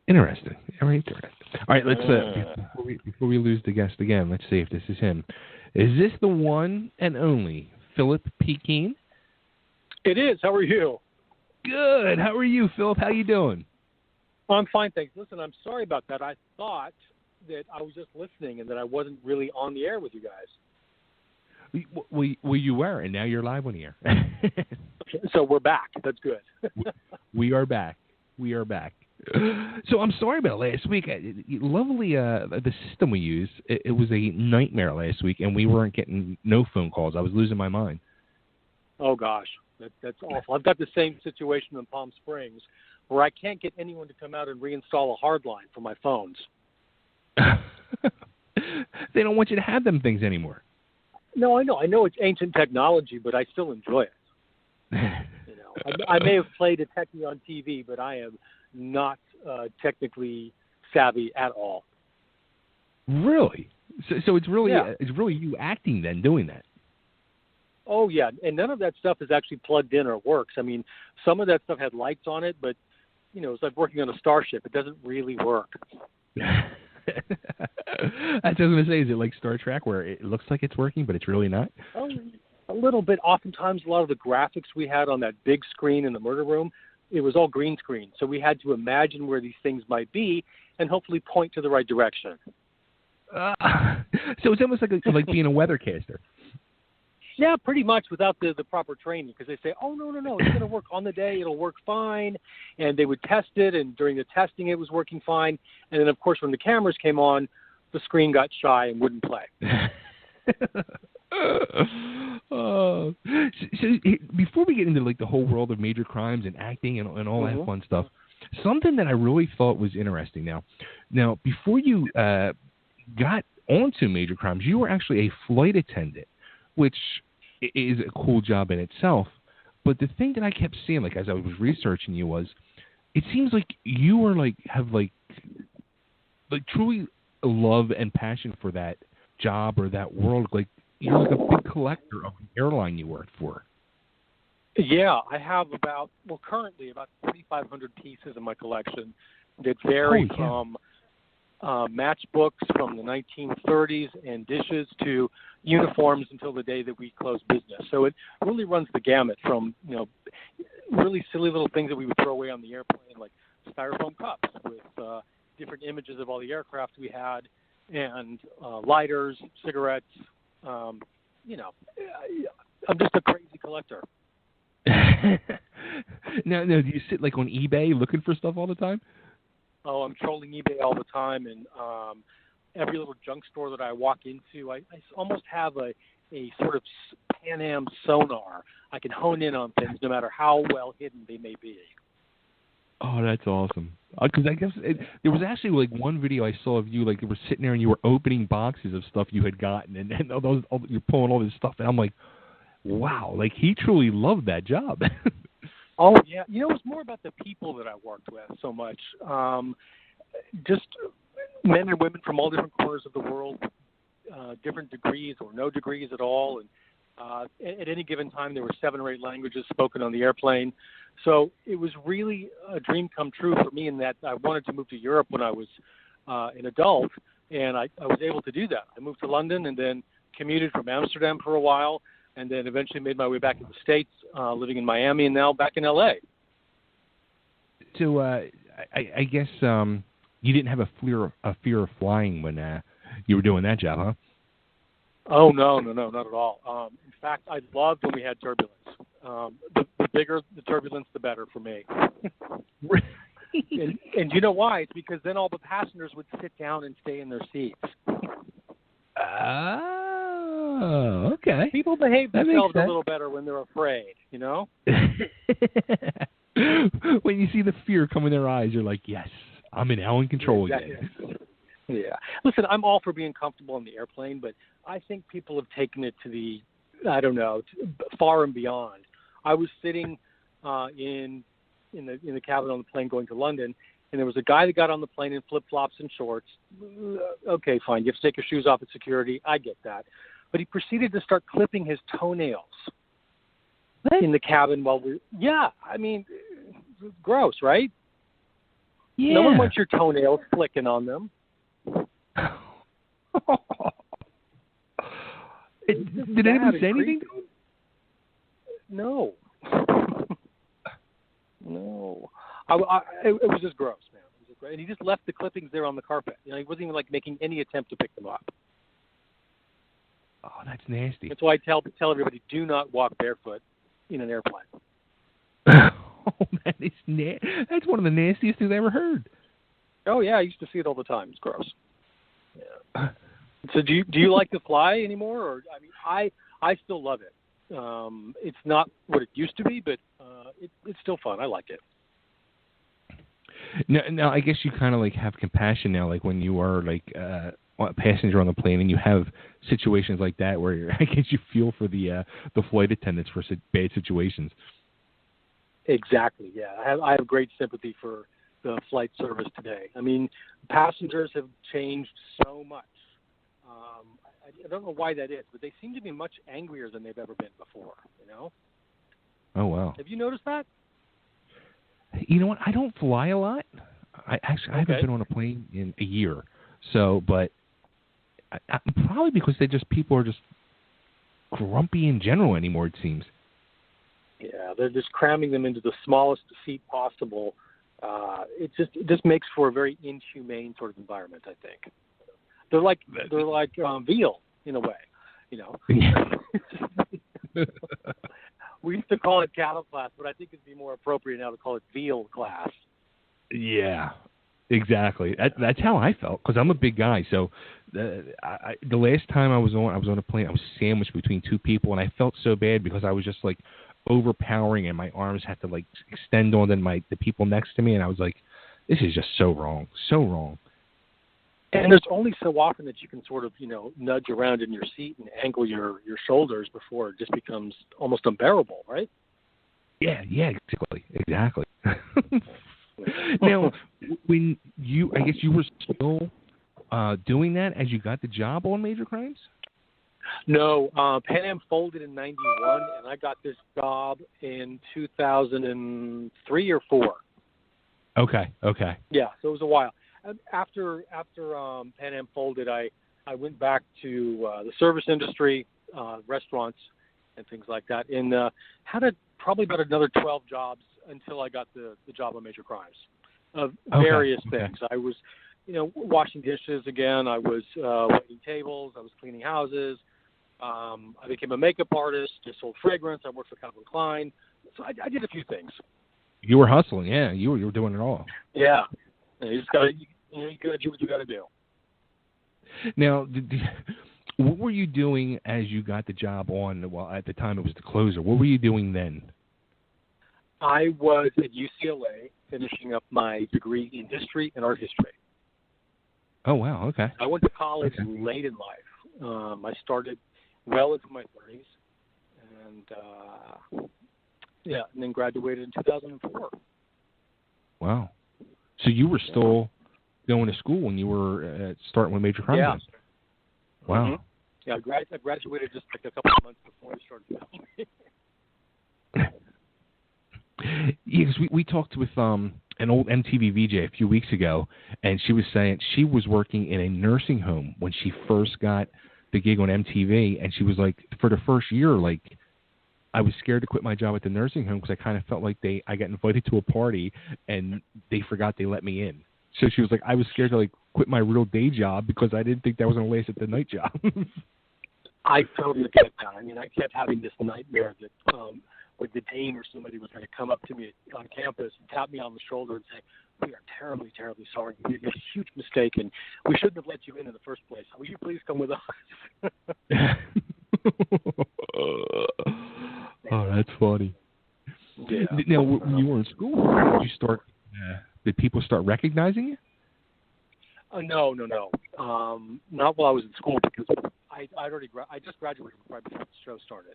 Interesting. Very interesting. All right, let's before we lose the guest again, let's see if this is him. Is this the one and only Phillip Keene? It is. How are you? Good. How are you, Phillip? How you doing? I'm fine, thanks. Listen, I'm sorry about that. I thought that I was just listening and that I wasn't really on the air with you guys. Well, you were, and now you're live on the air. So we're back. That's good. We are back. We are back. So I'm sorry about last week. Lovely, the system we use, it was a nightmare last week, and we weren't getting no phone calls. I was losing my mind. Oh, gosh. That's awful. I've got the same situation in Palm Springs where I can't get anyone to come out and reinstall a hard line for my phones. They don't want you to have them things anymore. No, I know. I know it's ancient technology, but I still enjoy it. You know, I may have played a techie on TV, but I am not technically savvy at all. Really? So it's really it's really you acting then doing that. Oh yeah, and none of that stuff is actually plugged in or works. I mean, some of that stuff had lights on it, but you know, it's like working on a starship. It doesn't really work. I was going to say, is it like Star Trek where it looks like it's working, but it's really not? Oh, a little bit. Oftentimes, a lot of the graphics we had on that big screen in the murder room, it was all green screen. So we had to imagine where these things might be and hopefully point to the right direction. So it's almost like being a weathercaster. Yeah, pretty much without the proper training, because they say, oh, no, it's going to work on the day. It'll work fine. And they would test it, and during the testing it was working fine. And then, of course, when the cameras came on, the screen got shy and wouldn't play. So before we get into like the whole world of major crimes and acting and all that fun stuff, something that I really thought was interesting. Now before you got onto major crimes, you were actually a flight attendant, which is a cool job in itself. But the thing that I kept seeing, like as I was researching you, was it seems like you are have truly a love and passion for that job or that world. Like you're like a big collector of the airline you worked for. Yeah, I have currently about 3,500 pieces in my collection that vary from matchbooks from the 1930s and dishes to uniforms until the day that we close business. So it really runs the gamut from, really silly little things that we would throw away on the airplane, like styrofoam cups with different images of all the aircraft we had, and lighters, cigarettes. I'm just a crazy collector. Now, do you sit like on eBay looking for stuff all the time? Oh, I'm trolling eBay all the time, and every little junk store that I walk into, I almost have a sort of Pan Am sonar. I can hone in on things no matter how well hidden they may be. Oh, that's awesome. Because I guess there was actually like one video I saw of you, like you were sitting there and you were opening boxes of stuff you had gotten, and you're pulling all this stuff, and I'm like, wow, like he truly loved that job. Oh, yeah. It's more about the people that I worked with so much. Just men and women from all different corners of the world, different degrees or no degrees at all. And at any given time, there were 7 or 8 languages spoken on the airplane. So it was really a dream come true for me in that I wanted to move to Europe when I was an adult, and I was able to do that. I moved to London and then commuted from Amsterdam for a while, and then eventually made my way back to the States, living in Miami, and now back in L.A. So I guess you didn't have a fear of flying when you were doing that job, huh? Oh, no, not at all. In fact, I loved when we had turbulence. The bigger the turbulence, the better for me. and you know why? It's because then all the passengers would sit down and stay in their seats. Oh, okay. People behave themselves a little better when they're afraid, When you see the fear come in their eyes, you're like, yes, I'm in control again. Yeah. Listen, I'm all for being comfortable on the airplane, but I think people have taken it to far and beyond. I was sitting in the cabin on the plane going to London, and there was a guy that got on the plane in flip-flops and shorts. Okay, fine. You have to take your shoes off at security. I get that. But he proceeded to start clipping his toenails in the cabin while gross, right? Yeah. No one wants your toenails flicking on them. Did anyone say anything to him? No. No. It was just gross, man. It was just gross. And he just left the clippings there on the carpet. He wasn't even like making any attempt to pick them up. Oh, that's nasty. That's why I tell everybody, do not walk barefoot in an airplane. Oh, that's one of the nastiest things I ever heard. Oh yeah, I used to see it all the time. It's gross. Yeah. So do you like to fly anymore? Or I still love it. It's not what it used to be, but it's still fun. I like it. Now, I guess you kind of like have compassion now, like when you are like a passenger on the plane, and you have situations like that where I guess you feel for the flight attendants for bad situations. Exactly. Yeah, I have great sympathy for the flight service today. I mean, passengers have changed so much. I don't know why that is, but they seem to be much angrier than they've ever been before. Oh wow. Have you noticed that? You know what? I don't fly a lot. I haven't been on a plane in a year. So, but probably because people are just grumpy in general anymore. It seems. Yeah, they're just cramming them into the smallest seat possible. It just makes for a very inhumane sort of environment, I think. They're like veal in a way, We used to call it cattle class, but I think it'd be more appropriate now to call it veal class. Yeah, exactly. That's how I felt, because I'm a big guy. So the last time I was on a plane, I was sandwiched between two people, and I felt so bad because I was just like overpowering, and my arms had to like extend on the people next to me, and I was like, this is just so wrong, so wrong. And there's only so often that you can sort of, nudge around in your seat and angle your shoulders before it just becomes almost unbearable, right? Yeah, exactly. Now, I guess you were still doing that as you got the job on Major Crimes? No, Pan Am folded in 91, and I got this job in 2003 or 4. Okay. Yeah, so it was a while. After Pan Am folded, I went back to the service industry, restaurants, and things like that, and had probably about another 12 jobs until I got the job on Major Crimes of various things. I was, washing dishes again. I was waiting tables. I was cleaning houses. I became a makeup artist. I sold fragrance. I worked for Calvin Klein. So I did a few things. You were hustling, yeah. You were doing it all. Yeah. You just gotta do what you gotta do. Now, what were you doing as you got the job on? Well, at the time it was the closer. What were you doing then? I was at UCLA finishing up my degree in history and art history. Oh wow, okay. I went to college late in life. I started well into my 30s, and and then graduated in 2004. Wow. So you were still going to school when you were starting with Major Crimes? Yeah. Wow. Mm-hmm. Yeah, I graduated just like a couple of months before I started filming. Yeah, because we talked with an old MTV VJ a few weeks ago, and she was saying she was working in a nursing home when she first got the gig on MTV, and she was like, for the first year, like, I was scared to quit my job at the nursing home because I kind of felt like I got invited to a party and they forgot they let me in. So she was like, I was scared to like quit my real day job because I didn't think that was going to last at the night job. I totally get that. I mean, I kept having this nightmare that like the dean or somebody was going to come up to me on campus and tap me on the shoulder and say, we are terribly, terribly sorry. We made a huge mistake and we shouldn't have let you in the first place. Will you please come with us? Oh, that's funny. Yeah. Now, when you were in school, did people start recognizing you? No. Not while I was in school because I just graduated right before the show started.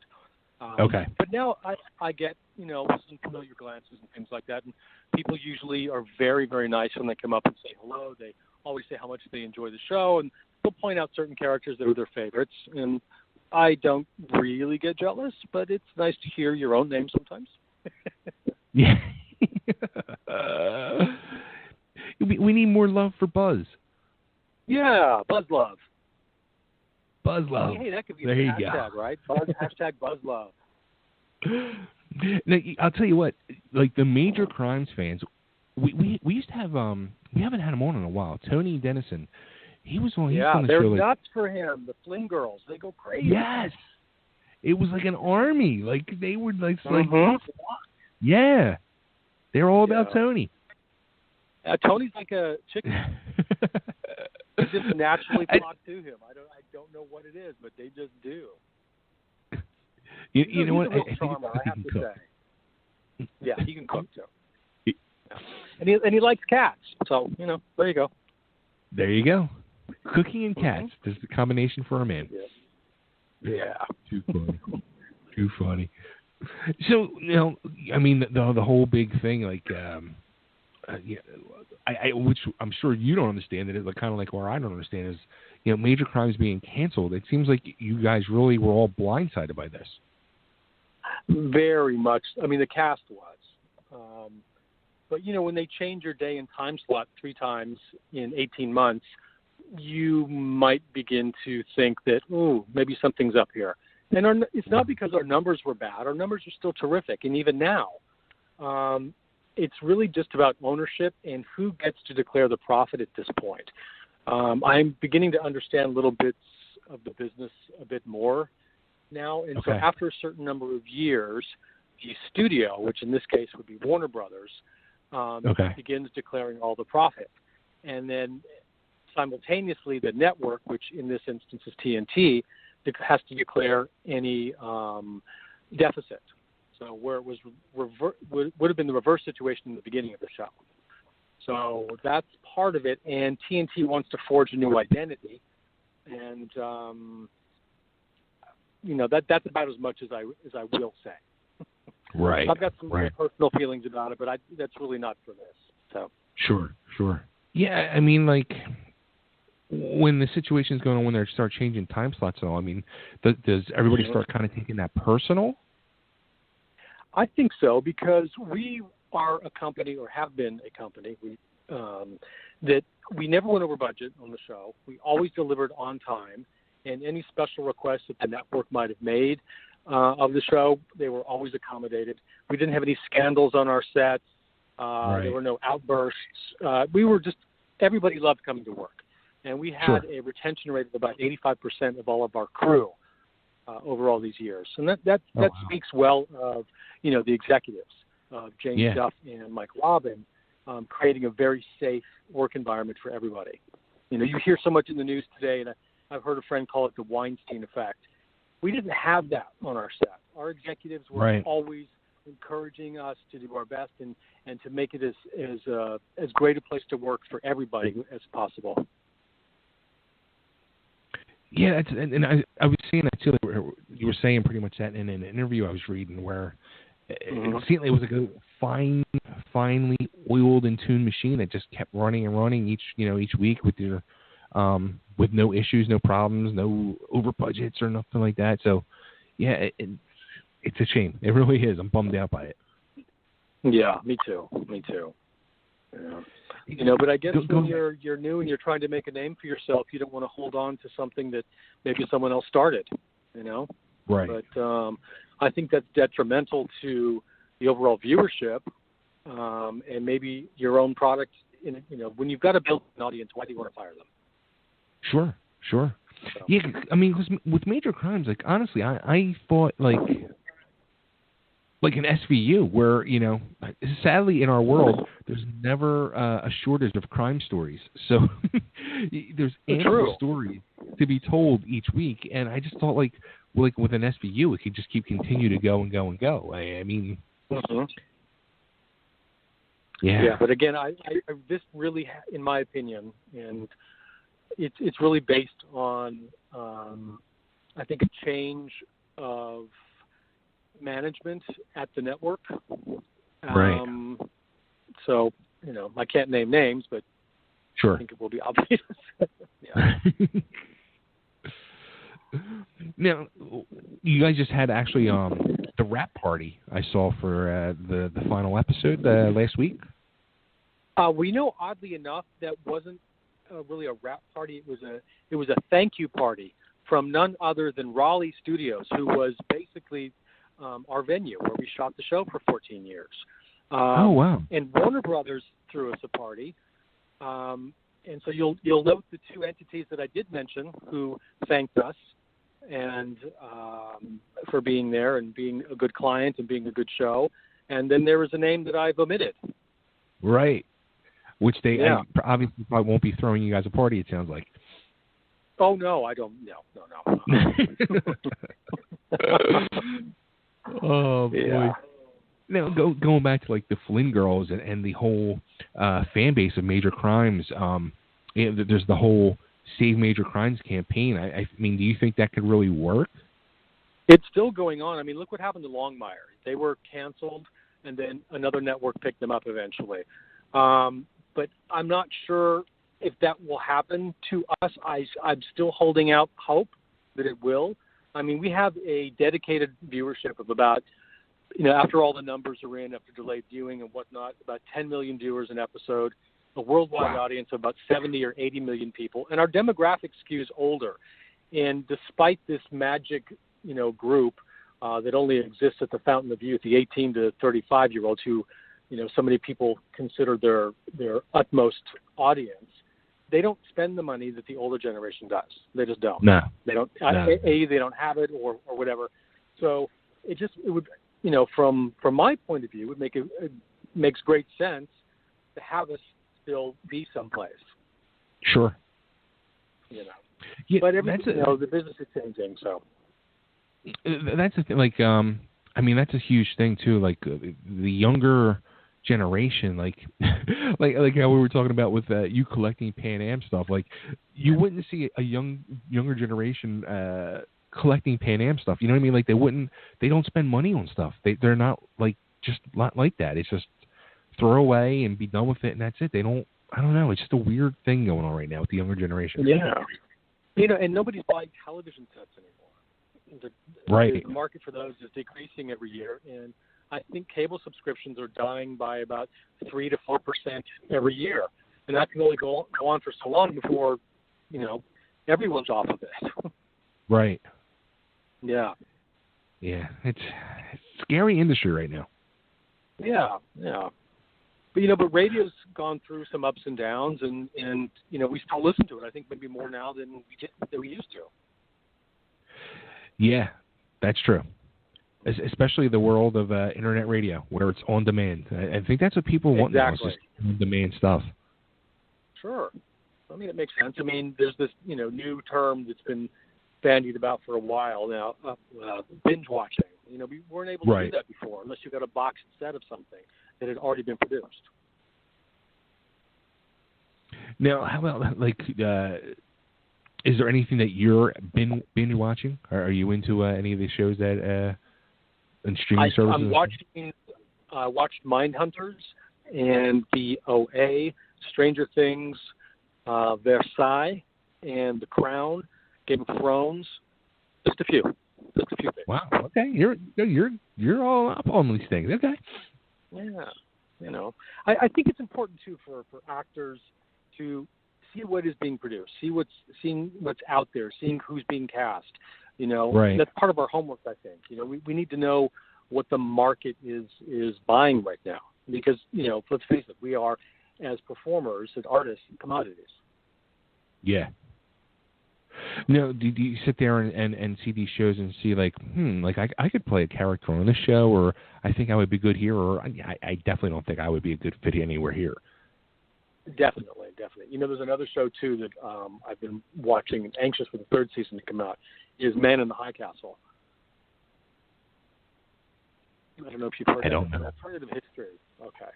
Okay. But now I get, some familiar glances and things like that. And people usually are very, very nice when they come up and say hello. They always say how much they enjoy the show. And they'll point out certain characters that are their favorites. And I don't really get jealous, but it's nice to hear your own name sometimes. Yeah. We need more love for Buzz. Yeah, Buzz Love. Buzz Love. Hey, that could be there a you hashtag, go. right? Hashtag Buzz Love. Now, I'll tell you what, like the Major Crimes fans, we used to have we haven't had him on in a while. Tony Dennison, he was on. Yeah, on the they're show, nuts for him. The Fling Girls, they go crazy. Yes, it was like an army. Like they were like yeah, they're all about Tony. Tony's like a chicken. They just naturally flock to him. I don't know what it is, but they just do. You know what? I have to say. Yeah, he can cook too. And he likes cats. So, there you go. There you go. Cooking and cats. That's the combination for a man. Yeah. Too funny. Too funny. So, I mean, the whole big thing, like, which I'm sure you don't understand it, like kind of like where I don't understand is, Major Crimes being canceled. It seems like you guys really were all blindsided by this. Very much. I mean, the cast was. But, when they change your day and time slot 3 times in 18 months, you might begin to think that, maybe something's up here. And it's not because our numbers were bad. Our numbers are still terrific. And even now, it's really just about ownership and who gets to declare the profit at this point. I'm beginning to understand little bits of the business a bit more now. And so after a certain number of years, the studio, which in this case would be Warner Brothers, begins declaring all the profit. And then simultaneously the network, which in this instance is TNT, has to declare any deficit. So where it was would have been the reverse situation in the beginning of the show. So that's part of it, and TNT wants to forge a new identity, and that's about as much as I will say. Right. I've got some personal feelings about it, but that's really not for this. So. Sure. Yeah, I mean, like, when the situation's going on, when they start changing time slots and all, I mean, does everybody start kind of taking that personal? I think so, because we are a company, or have been a company, that we never went over budget on the show. We always delivered on time, and any special requests that the network might have made of the show, they were always accommodated. We didn't have any scandals on our sets. There were no outbursts. We were just, everybody loved coming to work. And we had a retention rate of about 85% of all of our crew over all these years. And that speaks well of, the executives, James Duff and Mike Robin, creating a very safe work environment for everybody. You hear so much in the news today, and I've heard a friend call it the Weinstein effect. We didn't have that on our set. Our executives were always encouraging us to do our best and to make it as great a place to work for everybody as possible. Yeah, and I was seeing that too. You were saying pretty much that in an interview I was reading, where it seemed like it was like a finely oiled and tuned machine that just kept running and running each week with your with no issues, no problems, no over budgets or nothing like that. So yeah, it's a shame. It really is. I'm bummed out by it. Yeah, me too. Yeah. But I guess when you're new and you're trying to make a name for yourself, you don't want to hold on to something that maybe someone else started, Right. But I think that's detrimental to the overall viewership, and maybe your own product. When you've got to build an audience, why do you want to fire them? Sure. So. Yeah, I mean, 'cause with Major Crimes, like, honestly, I thought, like an SVU, where, sadly in our world, there's never a shortage of crime stories. So there's ample stories to be told each week. And I just thought, like with an SVU, it could just continue to go and go and go. I mean, yeah. But again, I this really, in my opinion, and it's really based on, I think, a change of management at the network. So, I can't name names, but I think it will be obvious. Now, you guys just had actually the wrap party I saw for the final episode last week. We know, oddly enough, that wasn't really a rap party. It was a thank you party from none other than Raleigh Studios, who was basically our venue where we shot the show for 14 years. Oh, wow. And Warner Brothers threw us a party. And so you'll note the two entities that I did mention who thanked us and for being there and being a good client and being a good show. And then there was a name that I've omitted. Right. Which they obviously probably won't be throwing you guys a party, it sounds like. Oh, no, I don't. No. Oh, boy. Yeah. Now, going back to like the Flynn girls and the whole fan base of Major Crimes, there's the whole Save Major Crimes campaign. I mean, do you think that could really work? It's still going on. I mean, look what happened to Longmire. They were canceled, and then another network picked them up eventually. But I'm not sure if that will happen to us. I'm still holding out hope that it will. I mean, we have a dedicated viewership of about, after all the numbers are in, after delayed viewing and whatnot, about 10 million viewers an episode, a worldwide audience of about 70 or 80 million people. And our demographic skews older. And despite this magic, group that only exists at the Fountain of Youth, the 18 to 35-year-olds who, so many people consider their utmost audience, they don't spend the money that the older generation does. They just don't. No. They don't. No. They don't have it or whatever. So it would, from my point of view, it makes great sense to have us still be someplace. Sure. Yeah, but everything, the business is changing, so. That's the thing. Like, I mean, that's a huge thing too. Like the younger generation, like how we were talking about with you collecting Pan Am stuff. Like, you wouldn't see a younger generation collecting Pan Am stuff. You know what I mean? Like they don't spend money on stuff. They're not just not like that. It's just throw away and be done with it, and that's it. They don't. I don't know. It's just a weird thing going on right now with the younger generation. Yeah. And nobody's buying television sets anymore. Right. The market for those is decreasing every year, and I think cable subscriptions are dying by about 3 to 4% every year, and that can only go on for so long before, everyone's off of it. Right. Yeah. Yeah, it's a scary industry right now. Yeah. But radio's gone through some ups and downs, and we still listen to it. I think maybe more now than we used to. Yeah, that's true. Especially the world of internet radio, where it's on demand. I think that's what people want now, is just on demand stuff. Sure. I mean, it makes sense. I mean, there's this new term that's been bandied about for a while now, binge watching. We weren't able to do that before unless you got a boxed set of something that had already been produced. Now, how about is there anything that you're binge watching? Are you into any of these shows that and streaming services? I watched Mindhunters and the OA, Stranger Things, Versailles, and The Crown, Game of Thrones. Just a few things. Wow. Okay. You're all up on these things. Okay. Yeah. I think it's important too for actors to see what is being produced, seeing what's out there, seeing who's being cast. Right. That's part of our homework, I think. We need to know what the market is buying right now, because let's face it, we are, as performers, as artists, commodities. Yeah. No, do you sit there and see these shows and see I could play a character on this show, or I think I would be good here, or I definitely don't think I would be a good fit anywhere here. Definitely. There's another show too that I've been watching and anxious for the third season to come out, is Man in the High Castle. I don't know if you've heard of it. I don't know. Alternative history. Okay.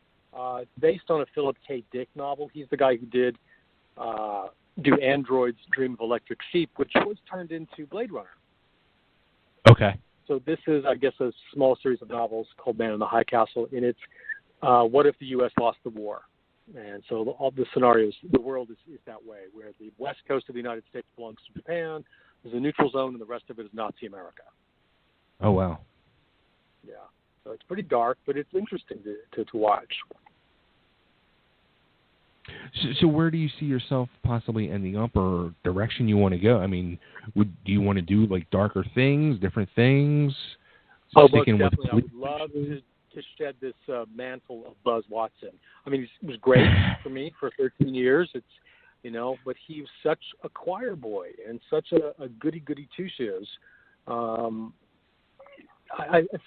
It's based on a Philip K. Dick novel. He's the guy who did Do Androids Dream of Electric Sheep, which was turned into Blade Runner. Okay. So this is, I guess, a small series of novels called Man in the High Castle, and it's what if the U.S. lost the war? And so all the scenarios, the world is that way, where the west coast of the United States belongs to Japan, there's a neutral zone, and the rest of it is Nazi America. Oh, wow. Yeah. So it's pretty dark, but it's interesting to watch. So where do you see yourself possibly ending up, or direction you want to go? I mean, do you want to do like darker things, different things? Oh, most Sticking with definitely. I would love to shed this mantle of Buzz Watson. I mean, he was great for me for 13 years. It's, but he was such a choir boy and such a goody two shoes. I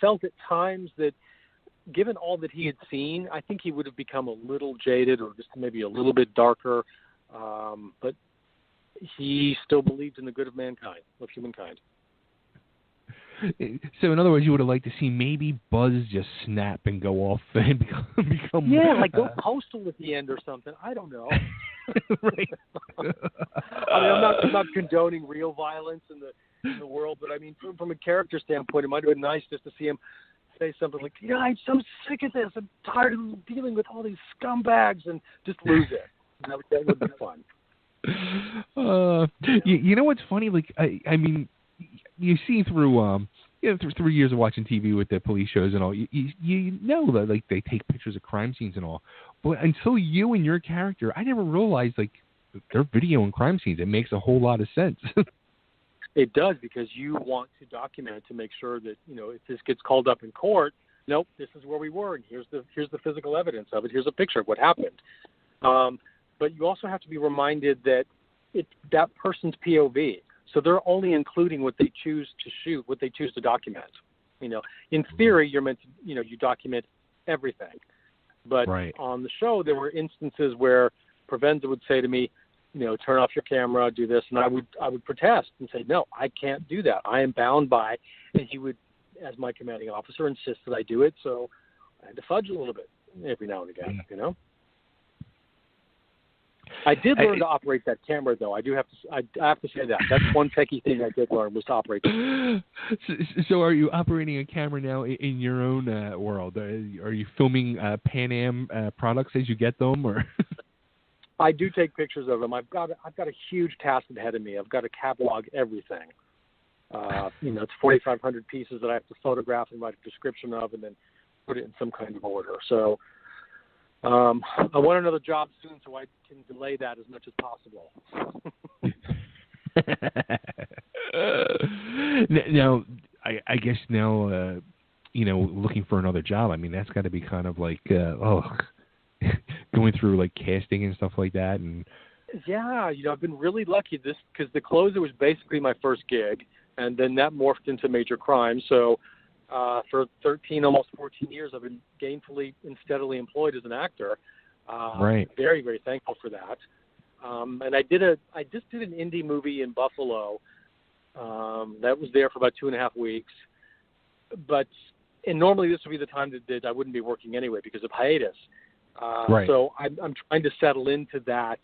felt at times that, given all that he had seen, I think he would have become a little jaded or just maybe a little bit darker. But he still believed in the good of mankind, of humankind. So, in other words, you would have liked to see maybe Buzz just snap and go off and become like go postal at the end or something. I don't know. Right. I mean, I'm not condoning real violence in the world, but I mean, from a character standpoint, it might have been nice just to see him say something like, I'm so sick of this. I'm tired of dealing with all these scumbags, and just lose it. That would be fun. You know what's funny? Like, I mean, you see through through 3 years of watching TV with the police shows and all, you know that like they take pictures of crime scenes and all, but until you and your character, I never realized like they're videoing crime scenes. It makes a whole lot of sense. It does, because you want to document to make sure that, if this gets called up in court, nope, this is where we were, and here's the physical evidence of it. Here's a picture of what happened. But you also have to be reminded that it's that person's POV. So they're only including what they choose to shoot, what they choose to document. In theory, you're meant to, you document everything. But right. On the show, there were instances where Provenza would say to me, turn off your camera, do this, and I would protest and say, no, I can't do that. I am bound by, and he would, as my commanding officer, insist that I do it. So I had to fudge a little bit every now and again, I did learn to operate that camera, though. I have to say that. That's one techie thing I did learn, was to operate that. So are you operating a camera now in your own world? Are you filming Pan Am products as you get them, or? I do take pictures of them. I've got a huge task ahead of me. I've got to catalog everything. It's 4,500 pieces that I have to photograph and write a description of, and then put it in some kind of order. So I want another job soon, so I can delay that as much as possible. Now, I guess now, looking for another job. I mean, that's got to be kind of like, going through like casting and stuff like that. And yeah, I've been really lucky because The Closer was basically my first gig, and then that morphed into Major Crimes. So for 13, almost 14 years, I've been gainfully and steadily employed as an actor. Right. Very, very thankful for that. And I just did an indie movie in Buffalo that was there for about 2.5 weeks. And normally this would be the time that I wouldn't be working anyway because of hiatus. Right. So I'm trying to settle into that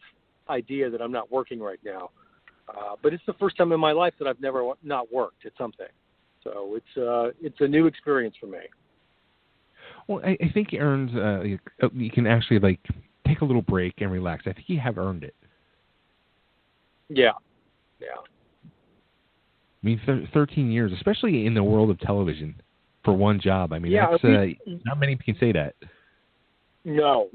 idea that I'm not working right now. But it's the first time in my life that I've never not worked at something. So it's a new experience for me. Well, I think it earns. You can actually like take a little break and relax. I think you have earned it. Yeah. I mean, 13 years, especially in the world of television, for one job. I mean, that's not many can say that. No.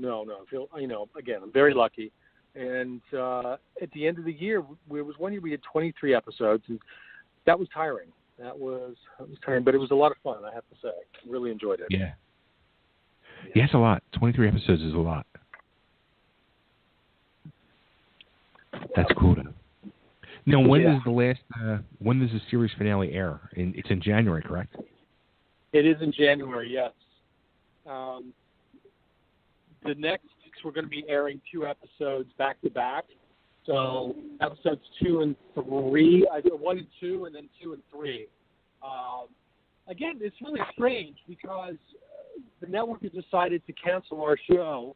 Again, I'm very lucky. And at the end of the year, there was one year we had 23 episodes, and that was tiring. That was tiring, but it was a lot of fun, I have to say. Really enjoyed it. Yeah, it's a lot. 23 episodes is a lot. That's cool, though. Now, when does the series finale air? It's in January, correct? It is in January, yes. The next we're going to be airing 2 episodes back to back. So episodes 2 and 3, I do 1 and 2, and then 2 and 3. Again, it's really strange because the network has decided to cancel our show,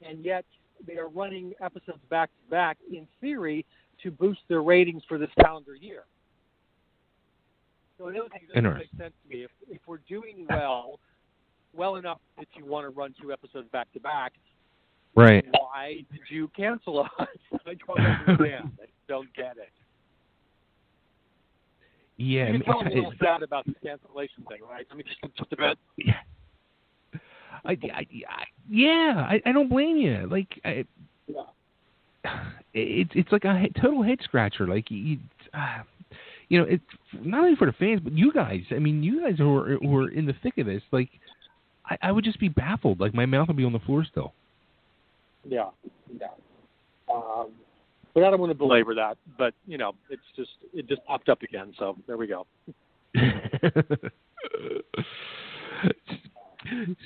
and yet they are running episodes back to back in theory to boost their ratings for this calendar year. So another thing that doesn't make sense to me, if we're doing well enough that you want to run 2 episodes back to back, right? Why did you cancel us? I don't understand. I don't get it. Yeah, you can tell I'm a little sad about the cancellation thing, right? I mean, just a bit. Yeah. I don't blame you. Like, it's like a total head scratcher. Like it's not only for the fans, but you guys. I mean, you guys who are in the thick of this. Like, I would just be baffled. Like, my mouth would be on the floor still. Yeah. But I don't want to belabor that. But it just popped up again. So there we go.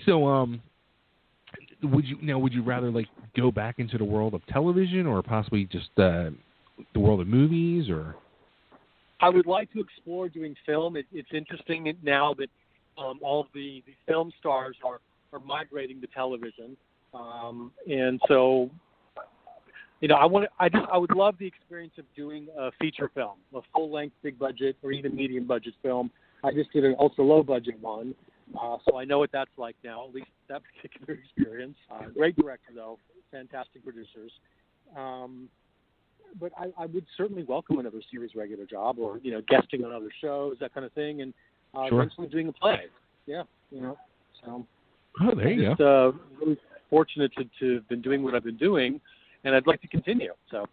So, would you rather like go back into the world of television or possibly just the world of movies, or? I would like to explore doing film. It's interesting now that all of the film stars are migrating to television, and so I would love the experience of doing a feature film, a full length, big budget, or even medium budget film. I just did an ultra low budget one, so I know what that's like now. At least that particular experience. Great director though, fantastic producers. But I would certainly welcome another series regular job, or guesting on other shows, that kind of thing, and Sure. eventually doing a play. Yeah, So. Oh, there you go. Really fortunate to have been doing what I've been doing, and I'd like to continue. So.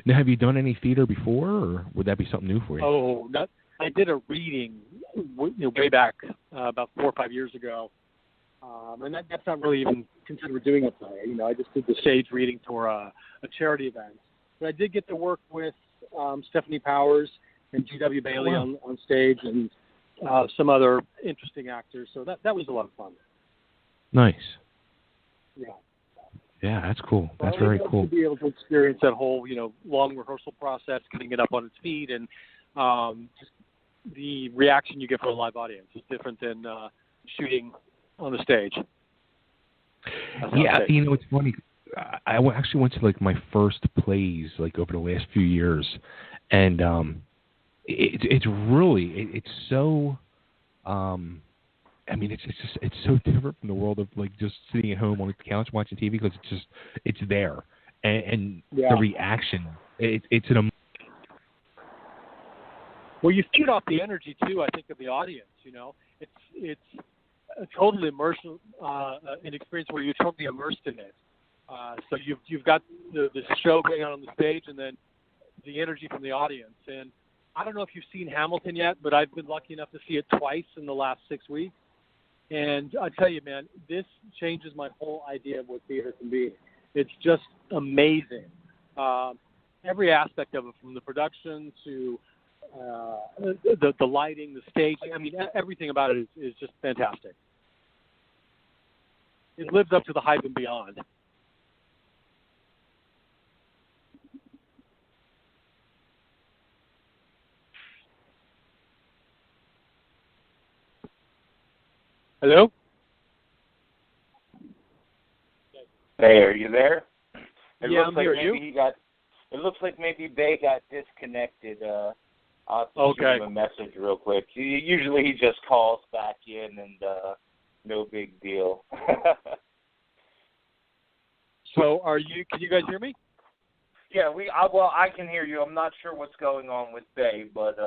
Now, have you done any theater before, or would that be something new for you? I did a reading way back about 4 or 5 years ago, and that's not really even considered doing a play. I just did the stage reading for a charity event. But I did get to work with Stephanie Powers and G.W. Bailey on stage, and some other interesting actors. So that was a lot of fun. Nice. Yeah. Yeah, that's cool. That's very cool. To be able to experience that whole, long rehearsal process, getting it up on its feet, and just the reaction you get from a live audience is different than shooting on the stage. Yeah, it's funny. I actually went to like my first plays like over the last few years, and it's really it's so. I mean, it's so different from the world of like just sitting at home on the couch watching TV, because it's there, and the reaction it's an. Well, you feed off the energy too, I think, of the audience. It's a totally immersive an experience where you're totally immersed in it. So you've got the show going on the stage, and then the energy from the audience. And I don't know if you've seen Hamilton yet, but I've been lucky enough to see it twice in the last 6 weeks. And I tell you, man, this changes my whole idea of what theater can be. It's just amazing. Every aspect of it, from the production to the lighting, the staging. I mean, everything about it is just fantastic. It lives up to the hype and beyond. Hello? Hey, are you there? I'm here. It looks like maybe Bay got disconnected. I'll have to shoot him a message real quick. Usually he just calls back in, and no big deal. So can you guys hear me? Yeah, I can hear you. I'm not sure what's going on with Bay, but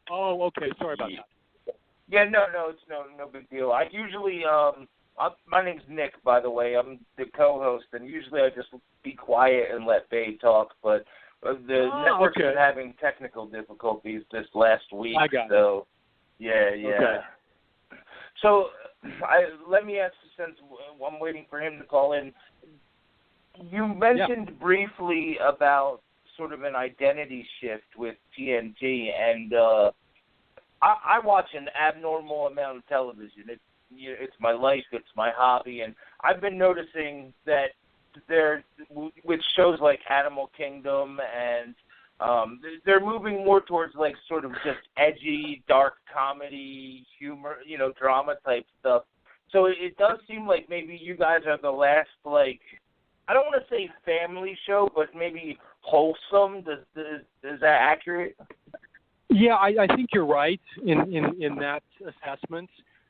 Oh, okay. Sorry about that. Yeah, no, it's no big deal. I usually my name's Nick, by the way. I'm the co-host, and usually I just be quiet and let Bay talk, but the network's been having technical difficulties this last week. I got so yeah. Okay. So let me ask you, since I'm waiting for him to call in. You mentioned briefly about sort of an identity shift with TNT, and I watch an abnormal amount of television. It's my life, it's my hobby, and I've been noticing that with shows like Animal Kingdom, and they're moving more towards like sort of just edgy, dark comedy, humor, drama type stuff. So it does seem like maybe you guys are the last, like, I don't want to say family show, but maybe wholesome. Is that accurate? Yeah, I think you're right in that assessment.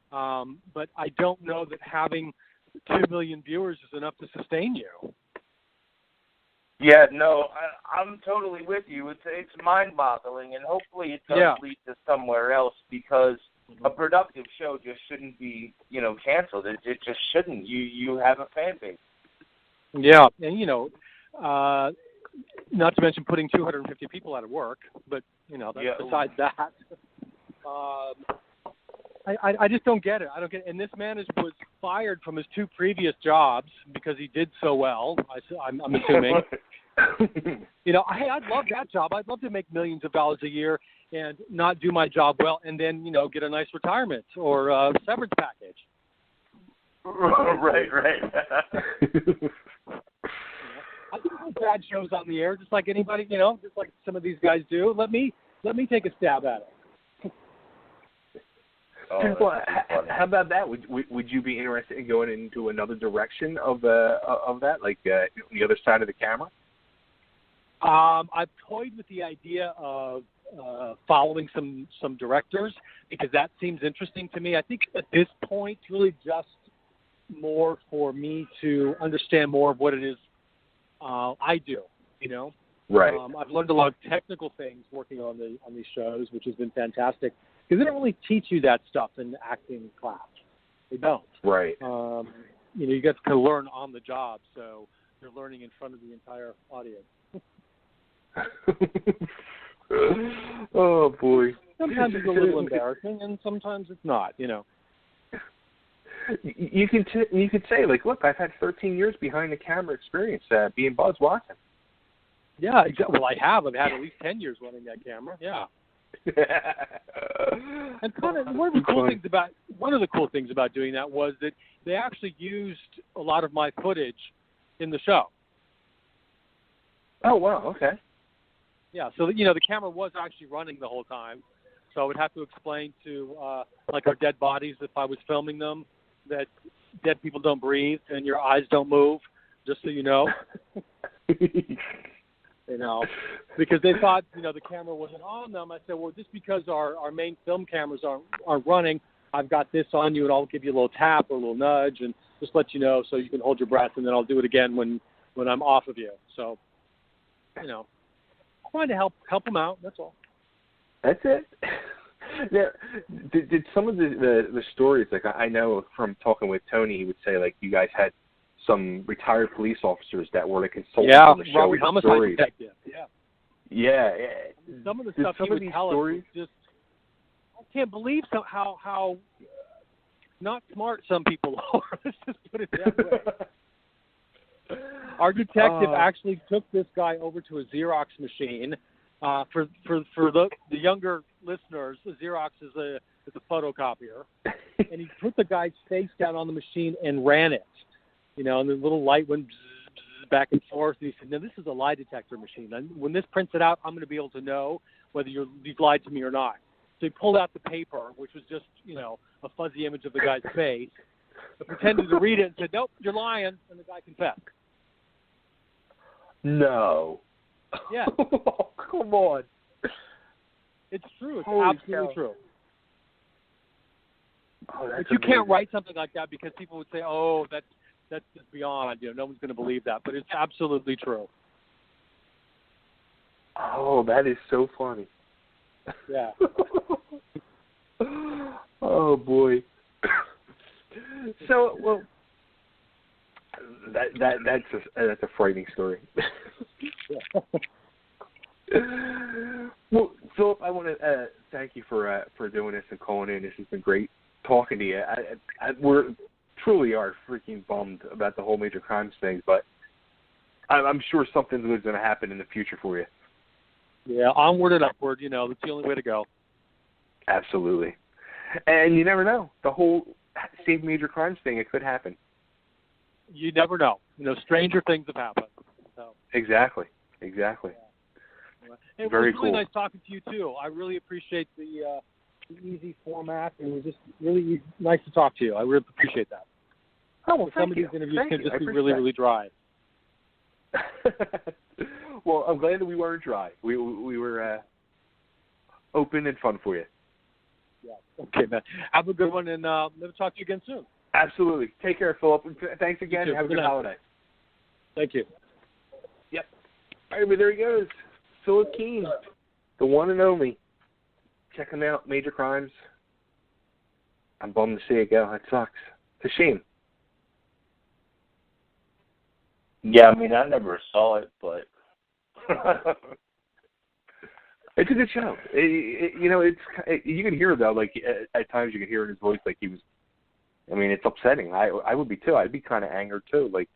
But I don't know that having 2 million viewers is enough to sustain you. Yeah, no, I'm totally with you. It's mind-boggling, and hopefully it does lead to somewhere else, because a productive show just shouldn't be, canceled. It just shouldn't. You have a fan base. Yeah, and not to mention putting 250 people out of work, but besides that, I just don't get it. I don't get it. And this man was fired from his 2 previous jobs because he did so well. I'm assuming. Hey, I'd love that job. I'd love to make millions of dollars a year and not do my job well, and then get a nice retirement or a severance package. Right. I can put bad shows on the air, just like anybody, just like some of these guys do. Let me take a stab at it. Well, how about that? Would you be interested in going into another direction of that, like the other side of the camera? I've toyed with the idea of following some directors because that seems interesting to me. I think at this point, it's really just more for me to understand more of what it is I do. Right. I've learned a lot of technical things working on these shows, which has been fantastic because they don't really teach you that stuff in the acting class. They don't. Right. You get to learn on the job, so you're learning in front of the entire audience. Oh boy! Sometimes it's a little embarrassing, and sometimes it's not. You can say like, look, I've had 13 years behind the camera experience being Buzz Watson. Yeah, exactly. Well, I have. I've had at least 10 years running that camera. Yeah. And kind of one of the cool things about doing that was that they actually used a lot of my footage in the show. Oh wow! Okay. Yeah, so the camera was actually running the whole time, so I would have to explain to like our dead bodies if I was filming them that dead people don't breathe and your eyes don't move, just so you know. Because they thought the camera wasn't on them. I said, well, just because our main film cameras aren't running, I've got this on you, and I'll give you a little tap or a little nudge, and just let you know so you can hold your breath, and then I'll do it again when I'm off of you. So, trying to help them out. That's all. That's it. Now, did some of the stories, like I know from talking with Tony, he would say like you guys had some retired police officers that were like consultants on the show. Robert Homicide Detective. Yeah. Some of the stuff he would tell us was just, I can't believe how not smart some people are. Let's just put it that way. Our detective actually took this guy over to a Xerox machine. For the younger listeners, a Xerox is a photocopier, and he put the guy's face down on the machine and ran it. And the little light went back and forth. And he said, "No, this is a lie detector machine. And when this prints it out, I'm going to be able to know whether you've lied to me or not." So he pulled out the paper, which was just a fuzzy image of the guy's face, but pretended to read it and said, "Nope, you're lying," and the guy confessed. No. Yeah. Oh, come on. It's true. It's Holy absolutely cow. true. Oh, that's but you amazing. can't write something like that because people would say, "Oh, that's just beyond. No one's going to believe that." But it's absolutely true. Oh, that is so funny. Yeah. Oh boy. So, well, that's a frightening story. Well, Philip, I want to thank you for doing this and calling in. This has been great talking to you. We're truly are freaking bummed about the whole Major Crimes thing, but I'm sure something good is going to happen in the future for you. Yeah, onward and upward. That's the only way to go. Absolutely. And you never know. The whole Save Major Crimes thing, it could happen. You never know. Stranger things have happened. So. Exactly. Yeah. It Very was really cool. nice talking to you, too. I really appreciate the easy format. It was just really nice to talk to you. I really appreciate that. Oh, well, some of these interviews can just be really, really dry. Well, I'm glad that we weren't dry. We were open and fun for you. Yeah. Okay, man. Have a good one, and maybe talk to you again soon. Absolutely. Take care, Philip. Thanks again. Have a good holiday. Thank you. Yep. All right, but there he goes. Phillip Keene, the one and only. Check him out. Major Crimes. I'm bummed to see it go. That sucks. It's a shame. Yeah, I mean, I never saw it, but it's a good show. You can hear though, like at times you can hear in his voice, like he was. I mean, it's upsetting. I would be too. I'd be kind of angered too. Like,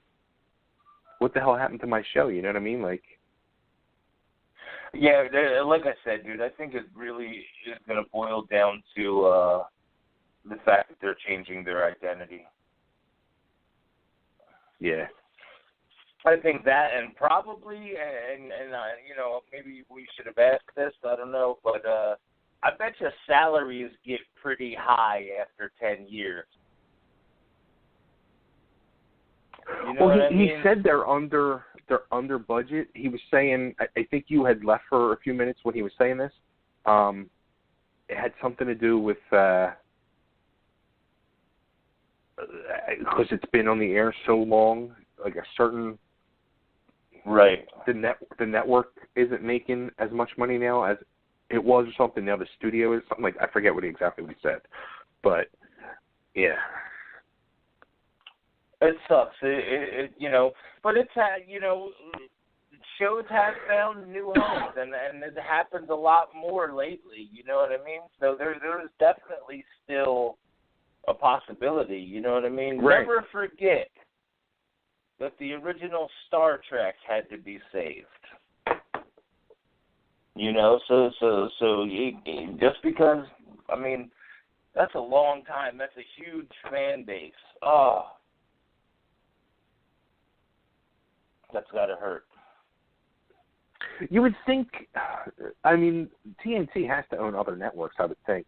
what the hell happened to my show? You know what I mean? Like, yeah, like I said, dude, I think it really is going to boil down to the fact that they're changing their identity. Yeah. I think that, and probably, and maybe we should have asked this, I don't know, but I bet you salaries get pretty high after 10 years. You know what I mean? He said they're under budget. He was saying, I think you had left for a few minutes when he was saying this. It had something to do with because it's been on the air so long, like a certain. Right. The network isn't making as much money now as it was or something. Now the studio is something like, I forget exactly what he said. But, yeah. It sucks. But it's shows have found new homes, and it happens a lot more lately. You know what I mean? So there is definitely still a possibility. You know what I mean? Right. Never forget that the original Star Trek had to be saved. So just because, I mean, that's a long time. That's a huge fan base. Oh. That's got to hurt. You would think, I mean, TNT has to own other networks, I would think.